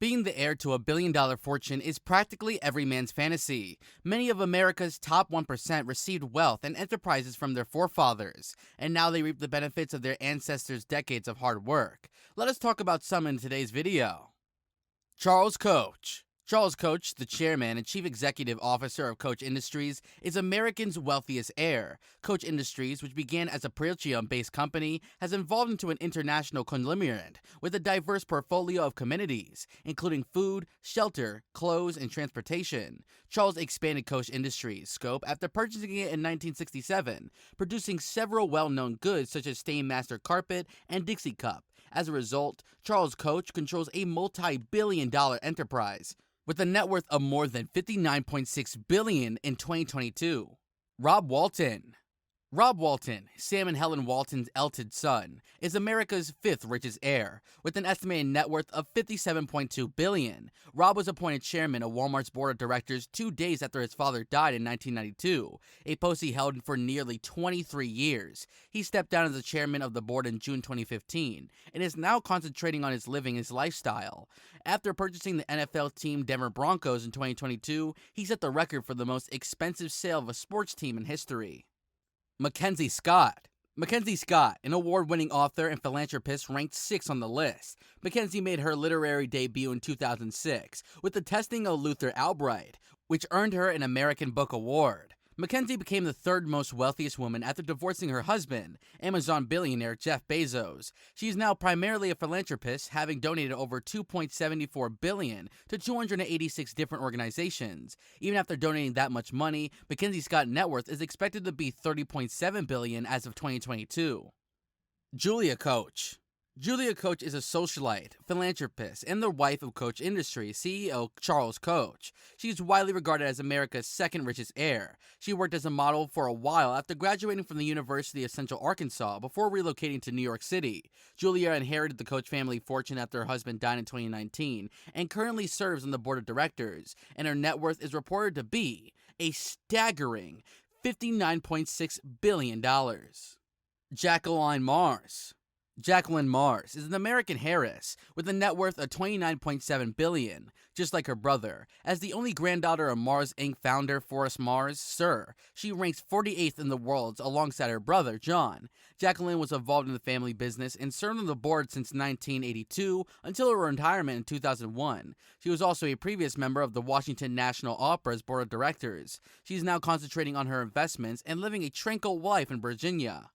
Being the heir to a billion-dollar fortune is practically every man's fantasy. Many of America's top 1% received wealth and enterprises from their forefathers, and now they reap the benefits of their ancestors' decades of hard work. Let us talk about some in today's video. Charles Koch. Charles Koch, the chairman and chief executive officer of Koch Industries, is America's wealthiest heir. Koch Industries, which began as a Petroleum-based company, has evolved into an international conglomerate with a diverse portfolio of commodities, including food, shelter, clothes, and transportation. Charles expanded Koch Industries' scope after purchasing it in 1967, producing several well-known goods such as Stainmaster carpet and Dixie cup. As a result, Charles Koch controls a multi-billion-dollar enterprise with a net worth of more than $59.6 billion in 2022. Rob Walton. Rob Walton, Sam and Helen Walton's eldest son, is America's fifth richest heir, with an estimated net worth of $57.2 billion. Rob was appointed chairman of Walmart's board of directors 2 days after his father died in 1992, a post he held for nearly 23 years. He stepped down as the chairman of the board in June 2015, and is now concentrating on his living his lifestyle. After purchasing the NFL team Denver Broncos in 2022, he set the record for the most expensive sale of a sports team in history. Mackenzie Scott. Mackenzie Scott, an award-winning author and philanthropist, ranked 6th on the list. Mackenzie made her literary debut in 2006 with The Testing of Luther Albright, which earned her an American Book Award. Mackenzie became the third most wealthiest woman after divorcing her husband, Amazon billionaire Jeff Bezos. She is now primarily a philanthropist, having donated over $2.74 billion to 286 different organizations. Even after donating that much money, Mackenzie Scott's net worth is expected to be $30.7 billion as of 2022. Julia Koch. Julia Koch is a socialite, philanthropist, and the wife of Koch Industries CEO Charles Koch. She is widely regarded as America's second richest heir. She worked as a model for a while after graduating from the University of Central Arkansas before relocating to New York City. Julia inherited the Koch family fortune after her husband died in 2019 and currently serves on the board of directors, and her net worth is reported to be a staggering $59.6 billion. Jacqueline Mars. Jacqueline Mars is an American heiress with a net worth of $29.7 billion, just like her brother. As the only granddaughter of Mars Inc. founder Forrest Mars, Sr., she ranks 48th in the world alongside her brother, John. Jacqueline was involved in the family business and served on the board since 1982 until her retirement in 2001. She was also a previous member of the Washington National Opera's board of directors. She is now concentrating on her investments and living a tranquil life in Virginia.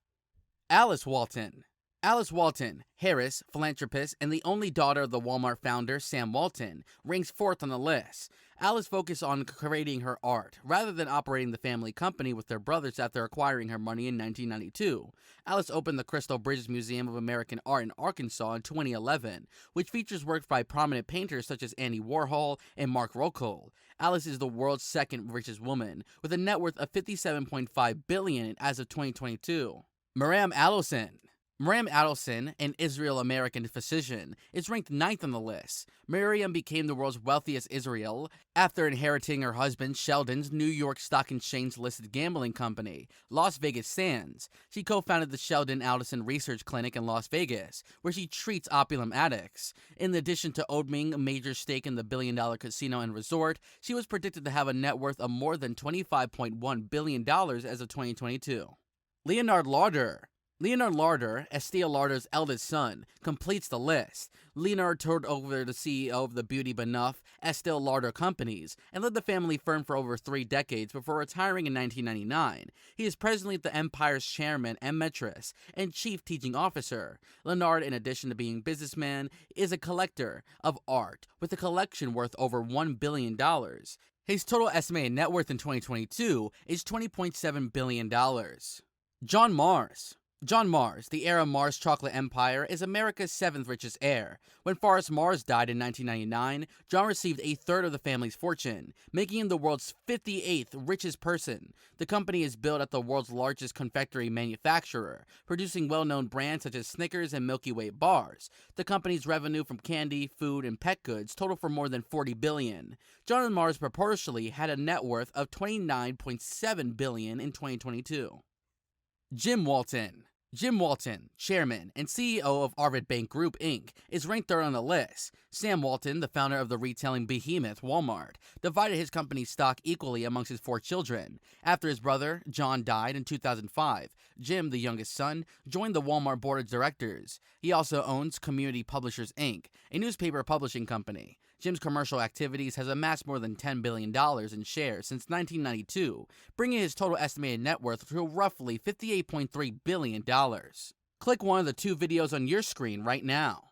Alice Walton. Alice Walton, heiress, philanthropist, and the only daughter of the Walmart founder, Sam Walton, ranks 4th on the list. Alice focused on creating her art, rather than operating the family company with their brothers after acquiring her money in 1992. Alice opened the Crystal Bridges Museum of American Art in Arkansas in 2011, which features works by prominent painters such as Andy Warhol and Mark Rothko. Alice is the world's second richest woman, with a net worth of $57.5 billion as of 2022. Miriam Adelson. Miriam Adelson, an Israel-American physician, is ranked 9th on the list. Miriam became the world's wealthiest Israel after inheriting her husband Sheldon's New York Stock Exchange-listed gambling company, Las Vegas Sands. She co-founded the Sheldon Adelson Research Clinic in Las Vegas, where she treats opulent addicts. In addition to owning a major stake in the billion-dollar casino and resort, she was predicted to have a net worth of more than $25.1 billion as of 2022. Leonard Lauder. Leonard Lauder, Estee Lauder's eldest son, completes the list. Leonard toured over the CEO of the Beauty Benuff, Estee Lauder companies, and led the family firm for over 3 decades before retiring in 1999. He is presently the Empire's chairman emeritus and chief teaching officer. Leonard, in addition to being a businessman, is a collector of art, with a collection worth over $1 billion. His total estimated net worth in 2022 is $20.7 billion. John Mars. John Mars, the heir of Mars Chocolate Empire, is America's 7th richest heir. When Forrest Mars died in 1999, John received a third of the family's fortune, making him the world's 58th richest person. The company is built at the world's largest confectionery manufacturer, producing well-known brands such as Snickers and Milky Way bars. The company's revenue from candy, food, and pet goods total for more than $40 billion. John Mars proportionally had a net worth of $29.7 billion in 2022. Jim Walton. Jim Walton, chairman and CEO of Arvid Bank Group, Inc., is ranked third on the list. Sam Walton, the founder of the retailing behemoth Walmart, divided his company's stock equally amongst his 4 children. After his brother, John, died in 2005, Jim, the youngest son, joined the Walmart board of directors. He also owns Community Publishers, Inc., a newspaper publishing company. Jim's commercial activities has amassed more than $10 billion in shares since 1992, bringing his total estimated net worth to roughly $58.3 billion. Click one of the 2 videos on your screen right now.